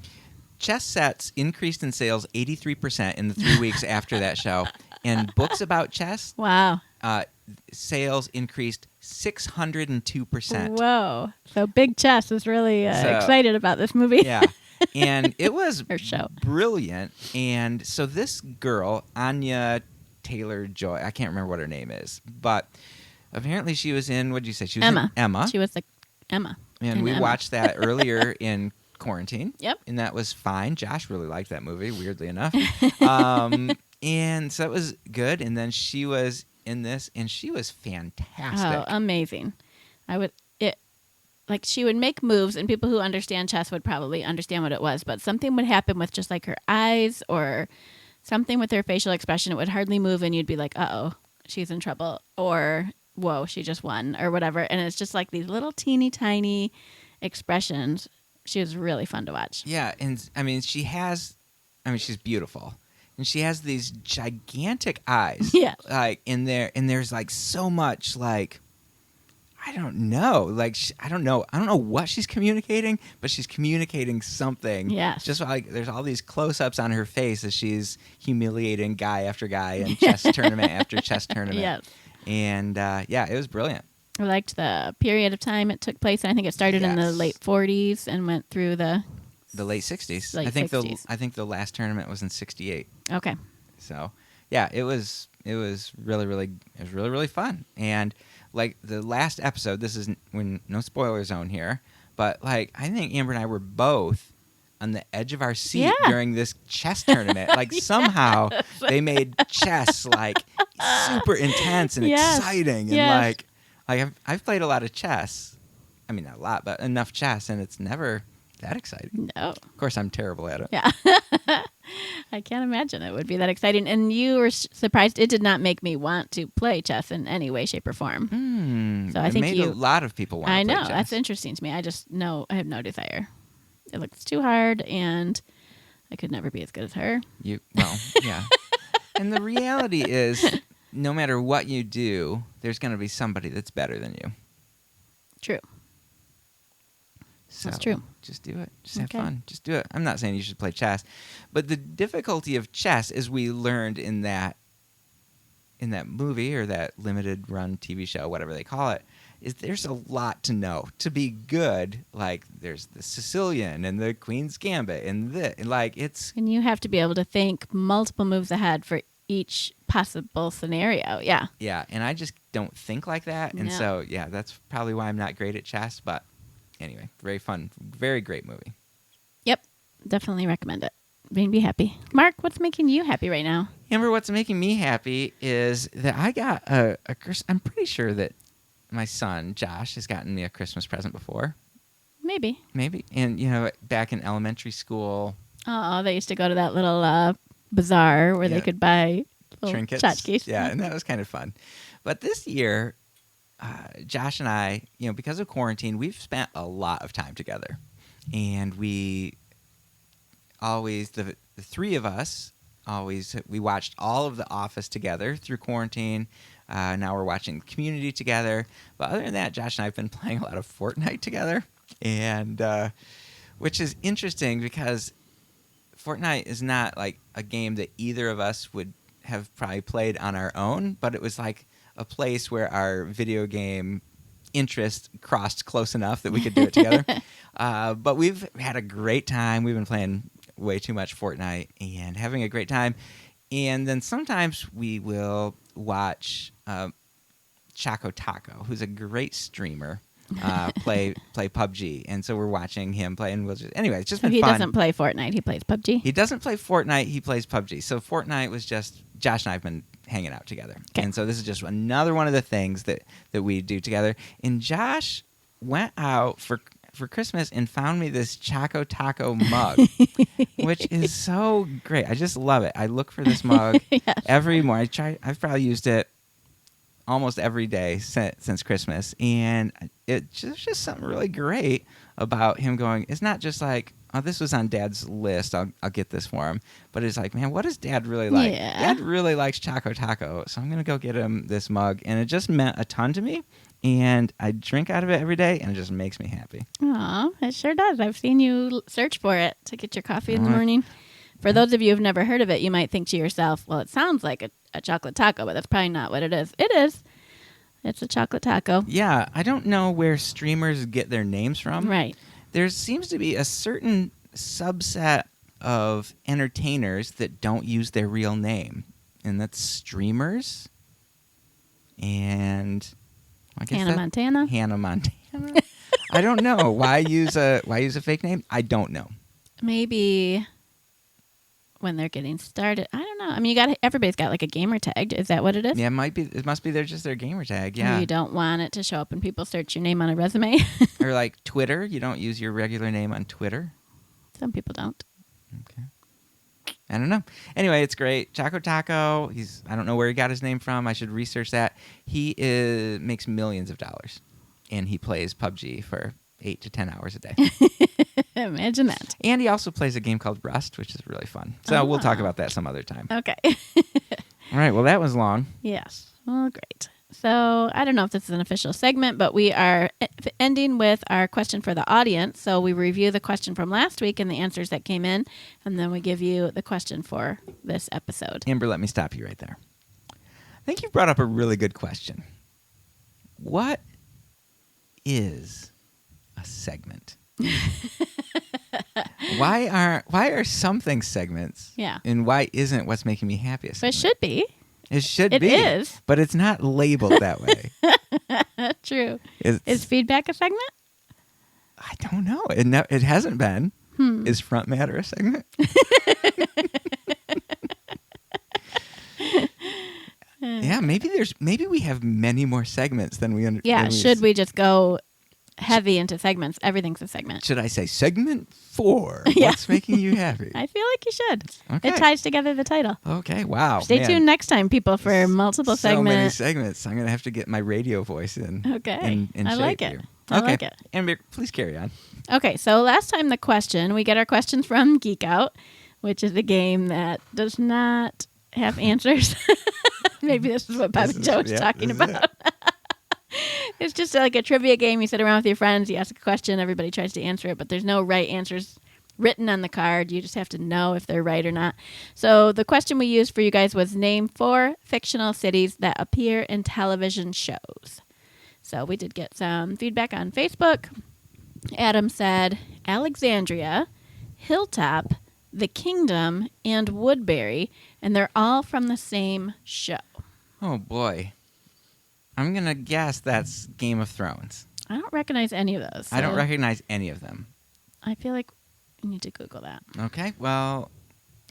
Chess sets increased in sales 83% in the 3 weeks after that show. And books about chess,
Wow.
sales increased 602%.
Whoa. So Big Chess is really
So-
excited about this movie.
Yeah. And it was
Or show.
brilliant. And so this girl, Anya Taylor-Joy, I can't remember what her name is, but apparently she was in, what did you say? She was
Emma.
in Emma.
She was the Emma.
And
in
we
Emma.
watched that earlier in quarantine.
Yep.
And that was fine. Josh really liked that movie, weirdly enough. And so it was good. And then she was in this, and she was fantastic.
Oh, amazing. She would make moves, and people who understand chess would probably understand what it was, but something would happen with just like her eyes or something with her facial expression. It would hardly move, and you'd be like, uh-oh, she's in trouble, or whoa, she just won, or whatever. And it's just like these little teeny tiny expressions. She was really fun to watch.
Yeah, and I mean, she's beautiful. And she has these gigantic eyes.
Yeah.
Like in there, and there's like so much like, I don't know. Like I don't know what she's communicating, but she's communicating something.
Yes.
Just like there's all these close-ups on her face as she's humiliating guy after guy and chess tournament after chess tournament.
Yes.
And yeah, it was brilliant.
I liked the period of time it took place. I think it started in the
Yes.
late 40s and went through the
late 60s.
Late
I think
60s.
I think the last tournament was in 68.
Okay.
So, yeah, it was really fun. And like the last episode, this is when no spoiler zone here, but like I think Amber and I were both on the edge of our seat
Yeah.
during this chess tournament. Like somehow they made chess like super intense and
Yes.
exciting, and
Yes.
like I've played a lot of chess. I mean, not a lot, but enough chess, and it's never that exciting.
No.
Of course, I'm terrible at it.
Yeah. I can't imagine it would be that exciting. And you were surprised it did not make me want to play chess in any way, shape, or form. So I
it
think
made
you-
a lot of people want to
I
play
know.
chess.
That's interesting to me. I have no desire. It looks too hard, and I could never be as good as her.
Yeah. And the reality is, no matter what you do, there's going to be somebody that's better than you.
True.
So
That's true.
Just do it. Just have
Okay.
fun. Just do it. I'm not saying you should play chess, but the difficulty of chess, as we learned in that movie or that limited run TV show, whatever they call it, is there's a lot to know to be good. Like there's the Sicilian and the Queen's Gambit and it's
And you have to be able to think multiple moves ahead for each possible scenario. Yeah.
yeah, and I just don't think like that, and
No.
so yeah, that's probably why I'm not great at chess. But anyway, very fun, very great movie.
Yep. Definitely recommend it. Be happy. Mark, what's making you happy right now?
Amber, what's making me happy is that I got I'm pretty sure that my son Josh has gotten me a Christmas present before,
Maybe.
maybe, and back in elementary school,
Oh, they used to go to that little bazaar where
Yeah.
they could buy little
trinkets.
tchotchkes.
Yeah, and that was kind of fun. But this year, Josh and I, because of quarantine, we've spent a lot of time together. And we always, the three of us, we watched all of The Office together through quarantine. Now we're watching Community together. But other than that, Josh and I have been playing a lot of Fortnite together. And which is interesting because Fortnite is not like a game that either of us would have probably played on our own, but it was like a place where our video game interest crossed close enough that we could do it together. But we've had a great time. We've been playing way too much Fortnite and having a great time. And then sometimes we will watch Choco Taco, who's a great streamer, play PUBG. And so we're watching him play. And anyway, it's just been
he
fun.
doesn't play Fortnite. He plays PUBG.
He doesn't play Fortnite. He plays PUBG. So Fortnite was just Josh and I have been hanging out together.
Okay.
And so this is just another one of the things that we do together. And Josh went out for Christmas and found me this Choco Taco mug, which is so great. I just love it. I look for this mug every morning. I've probably used it almost every day since Christmas, and it's just something really great about him going. It's not just like, oh, this was on Dad's list, I'll get this for him, but it's like, man, what does Dad really like?
Yeah.
Dad really likes Choco Taco, so I'm gonna go get him this mug, and it just meant a ton to me. And I drink out of it every day, and it just makes me happy.
Aw, it sure does. I've seen you search for it to get your coffee in the morning. For those of you who've never heard of it, you might think to yourself, well, it sounds like a chocolate taco, but that's probably not what it is. It is. It's a chocolate taco.
Yeah, I don't know where streamers get their names from.
Right.
There seems to be a certain subset of entertainers that don't use their real name, and that's streamers. And I guess
Hannah Montana.
Hannah Montana. I don't know why use a fake name. I don't know.
Maybe when they're getting started. I don't know. I mean, everybody's got like a gamer tag. Is that what it is?
Yeah, it might be. It must be just their gamer tag. Yeah.
Or you don't want it to show up when people search your name on a resume.
Or like Twitter. You don't use your regular name on Twitter.
Some people don't.
Okay. I don't know. Anyway, it's great. Choco Taco. I don't know where he got his name from. I should research that. He makes millions of dollars, and he plays PUBG for 8 to 10 hours a day.
Imagine that.
And he also plays a game called Rust, which is really fun. So we'll talk about that some other time.
Okay.
All right. Well, that was long.
Yes. Well, great. So I don't know if this is an official segment, but we are ending with our question for the audience. So we review the question from last week and the answers that came in, and then we give you the question for this episode.
Amber, let me stop you right there. I think you brought up a really good question. What is a segment? Why are some things segments?
Yeah.
And why isn't what's making me happy a
But
segment?
it should be.
It should
It
be.
It is.
But it's not labeled that way.
True. Is feedback a segment?
I don't know. It hasn't been. Is Front Matter a segment? Yeah, maybe we have many more segments than we understand.
Yeah, should we just go heavy into segments? Everything's a segment.
Should I say segment 4?
Yeah.
What's making you happy?
I feel like you should.
Okay.
It ties together the title.
Okay, wow.
Stay
man.
tuned next time, people, for multiple
So many
segments.
segments. I'm going to have to get my radio voice in.
Okay.
In
I
shape
like it.
here.
I
Okay.
like it.
Amber, please carry on.
Okay, so last time we get our questions from Geek Out, which is a game that does not have answers. Maybe this is what Bobby Joe was talking about. It's just like a trivia game. You sit around with your friends, you ask a question, everybody tries to answer it, but there's no right answers written on the card. You just have to know if they're right or not. So the question we used for you guys was name 4 fictional cities that appear in television shows. So we did get some feedback on Facebook. Adam said Alexandria, Hilltop, The Kingdom, and Woodbury, and they're all from the same show.
Oh, boy. I'm going to guess that's Game of Thrones.
I don't recognize any of those.
I don't
so
recognize any of them.
I feel like you need to Google that.
Okay, well,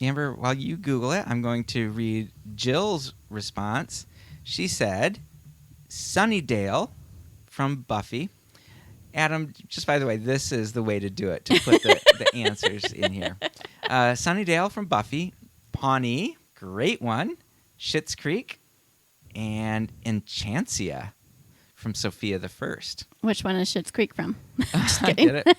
Amber, while you Google it, I'm going to read Jill's response. She said, Sunnydale from Buffy. Adam, just by the way, this is the way to do it, to put the answers in here. Sunnydale from Buffy, Pawnee, great one, Schitt's Creek, and Enchantia from Sophia the First.
Which one is Schitt's Creek from? Just
I
kidding.
get it.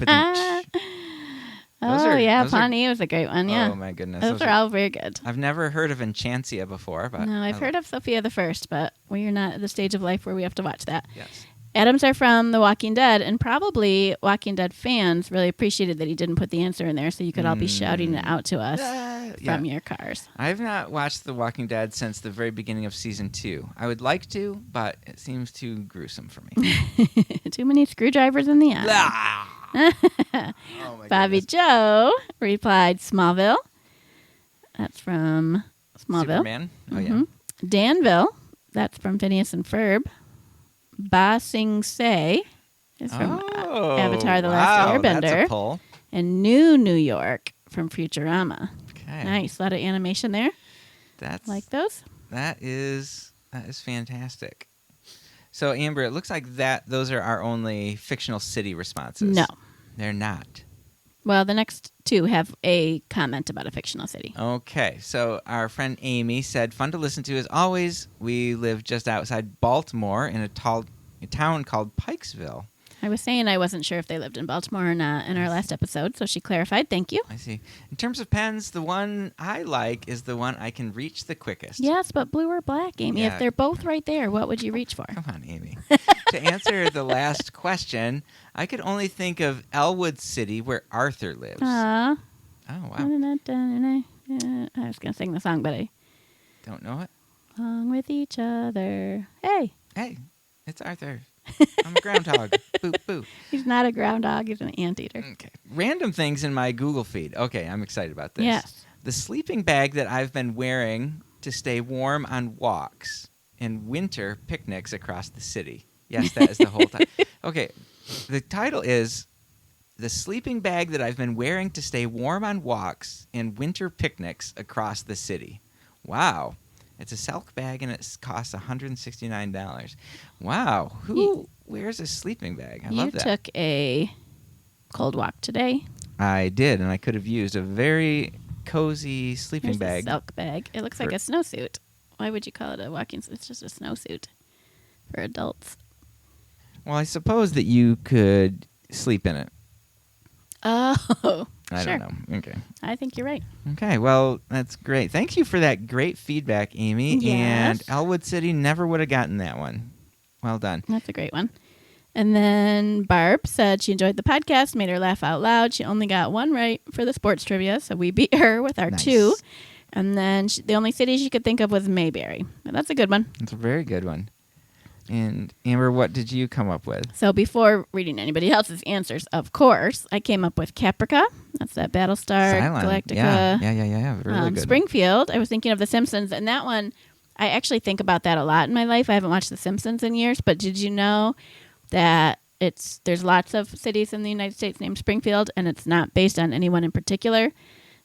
Those are-
Pawnee was a great one, yeah.
Oh, my goodness.
Those are all very good.
I've never heard of Enchantia before. But
No, I've heard of Sophia the First, but we are not at the stage of life where we have to watch that.
Yes.
Adams are from The Walking Dead, and probably Walking Dead fans really appreciated that he didn't put the answer in there, so you could all be shouting it out to us from your cars.
I've not watched The Walking Dead since the very beginning of season 2. I would like to, but it seems too gruesome for me.
Too many screwdrivers in the eye.
Oh my
Bobby
goodness.
Joe replied Smallville. That's from Smallville.
Superman. Oh, yeah.
Mhm. Danville. That's from Phineas and Ferb. Ba Sing Se is from Avatar: The Last Airbender.
That's a pull.
And New York from Futurama.
Okay.
Nice. A lot of animation there.
That's
Like those?
That is fantastic. So, Amber, it looks like those are our only fictional city responses.
No.
They're not.
Well, the next two have a comment about a fictional city.
Okay. So, our friend Amy said, fun to listen to as always. We live just outside Baltimore in a town called Pikesville.
I was saying I wasn't sure if they lived in Baltimore or not in our last episode, so she clarified. Thank you.
I see. In terms of pens, the one I like is the one I can reach the quickest.
Yes, but blue or black, Amy?
Yeah.
If they're both right there, what would you reach for?
Come on, Amy. To answer the last question, I could only think of Elwood City, where Arthur lives.
Aw.
Oh, wow.
I was going to sing the song, but I...
Don't know it?
Along with each other. Hey.
Hey, it's Arthur. I'm a groundhog. Boo, boo.
He's not a groundhog. He's an anteater.
Okay. Random things in my Google feed. Okay, I'm excited about this.
Yes.
The sleeping bag that I've been wearing to stay warm on walks and winter picnics across the city. Yes, that is the whole time. Okay, the title is The Sleeping Bag That I've Been Wearing to Stay Warm on Walks and Winter Picnics Across the City. Wow. It's a Selk bag, and it costs $169. Wow. Who wears a sleeping bag? I love that.
You took a cold walk today.
I did, and I could have used a very cozy sleeping
Here's
bag.
a Selk bag. It looks like a snowsuit. Why would you call it a walking suit? It's just a snowsuit for adults.
Well, I suppose that you could sleep in it.
Oh,
I
sure.
don't know. Okay.
I think you're right.
Okay, well, that's great. Thank you for that great feedback, Amy.
Yes.
And Elwood City never would have gotten that one. Well done.
That's a great one. And then Barb said she enjoyed the podcast, made her laugh out loud. She only got one right for the sports trivia, so we beat her with our
Nice.
2. And then the only city she could think of was Mayberry. But that's a good one.
That's a very good one. And Amber, what did you come up with?
So before reading anybody else's answers, of course, I came up with Caprica. That's that Battlestar
Cylon.
Galactica.
Yeah. Really good.
Springfield. I was thinking of The Simpsons, and that one, I actually think about that a lot in my life. I haven't watched The Simpsons in years, but did you know that there's lots of cities in the United States named Springfield, and it's not based on anyone in particular?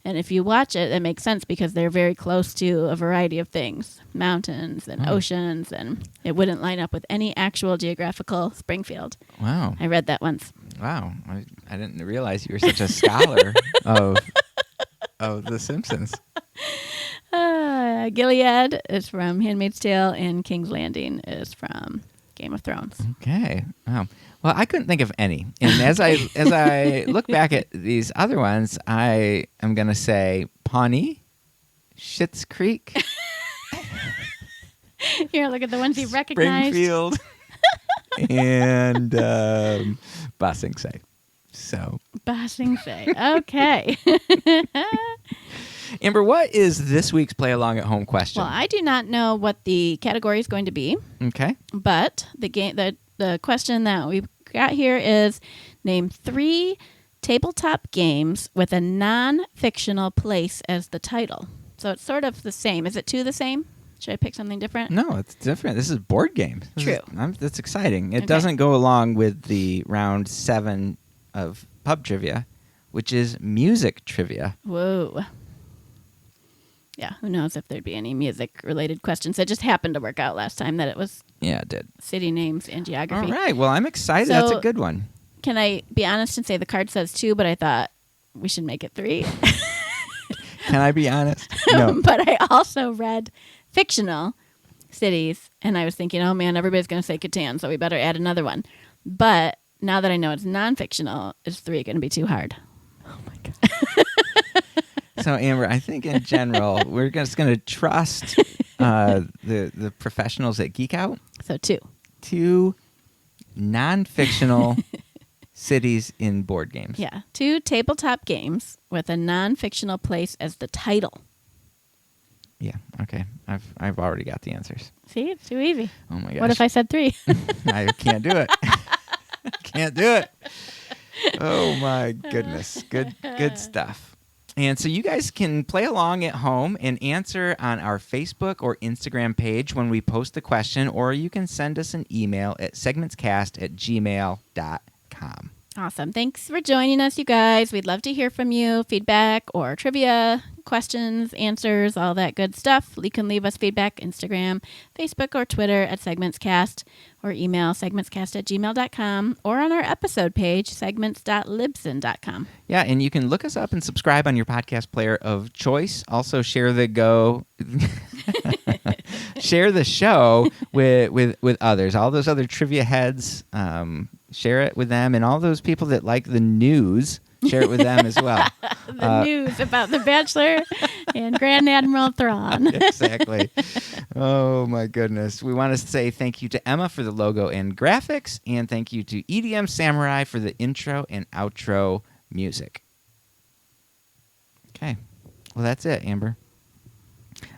And if you watch it, it makes sense because they're very close to a variety of things, mountains and oceans, and it wouldn't line up with any actual geographical Springfield.
Wow.
I read that once.
Wow. I didn't realize you were such a scholar of The Simpsons.
Gilead is from Handmaid's Tale, and King's Landing is from Game of Thrones.
Okay. Wow. Well, I couldn't think of any. And as I look back at these other ones, I am going to say Pawnee, Schitt's Creek,
Here, look at the ones you recognized.
Springfield, and Ba Sing Se. So,
Ba Sing Se. Okay.
Amber, what is this week's Play Along at Home question?
Well, I do not know what the category is going to be,
Okay.
but the question that we've got here is name 3 tabletop games with a non-fictional place as the title. So it's sort of the same. Is it 2 the same? Should I pick something different?
No, it's different. This is board games.
True.
That's exciting. It
Okay.
doesn't go along with the round 7 of pub trivia, which is music trivia.
Whoa. Yeah, who knows if there'd be any music-related questions. It just happened to work out last time that it was
Yeah, it did.
city names and geography.
All right. Well, I'm excited. That's a
So-
good one.
Can I be honest and say the card says 2, but I thought we should make it 3?
Can I be honest? No.
But I also read fictional cities, and I was thinking, oh man, everybody's going to say Catan, so we better add another one. But now that I know it's non-fictional, is 3 going to be too hard?
Oh my god. So Amber, I think in general we're just going to trust the professionals at Geek Out.
So 2.
2 non-fictional cities in board games.
Yeah, 2 tabletop games with a non-fictional place as the title.
Yeah. Okay. I've already got the answers.
See, it's too easy.
Oh my gosh.
What if I said 3?
I can't do it. Can't do it. Oh my goodness. Good stuff. And so you guys can play along at home and answer on our Facebook or Instagram page when we post the question, or you can send us an email at segmentscast@gmail.com.
Awesome. Thanks for joining us, you guys. We'd love to hear from you. Feedback or trivia, questions, answers, all that good stuff. You can leave us feedback Instagram, Facebook, or Twitter at SegmentsCast, or email segmentscast@gmail.com, or on our episode page, segments.libsyn.com.
Yeah, and you can look us up and subscribe on your podcast player of choice. Also share the share the show with others. All those other trivia heads, share it with them, and all those people that like the news, share it with them as well.
The news about The Bachelor and Grand Admiral Thrawn.
Exactly. Oh, my goodness. We want to say thank you to Emma for the logo and graphics, and thank you to EDM Samurai for the intro and outro music. Okay. Well, that's it, Amber.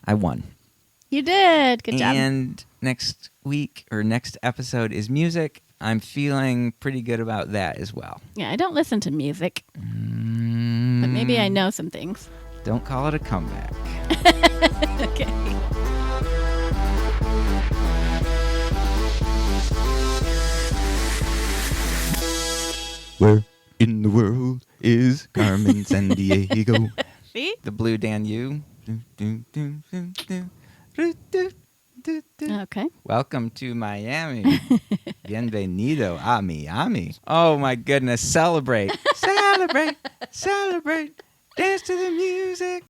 I won.
You did. Good job.
And next week or next episode is music. I'm feeling pretty good about that as well.
Yeah, I don't listen to music, but maybe I know some things.
Don't call it a comeback.
Okay.
Where in the world is Carmen Sandiego?
See?
The Blue Danube.
Okay.
Welcome to Miami. Bienvenido a Miami. Oh, my goodness. Celebrate. Celebrate. Celebrate. Dance to the music.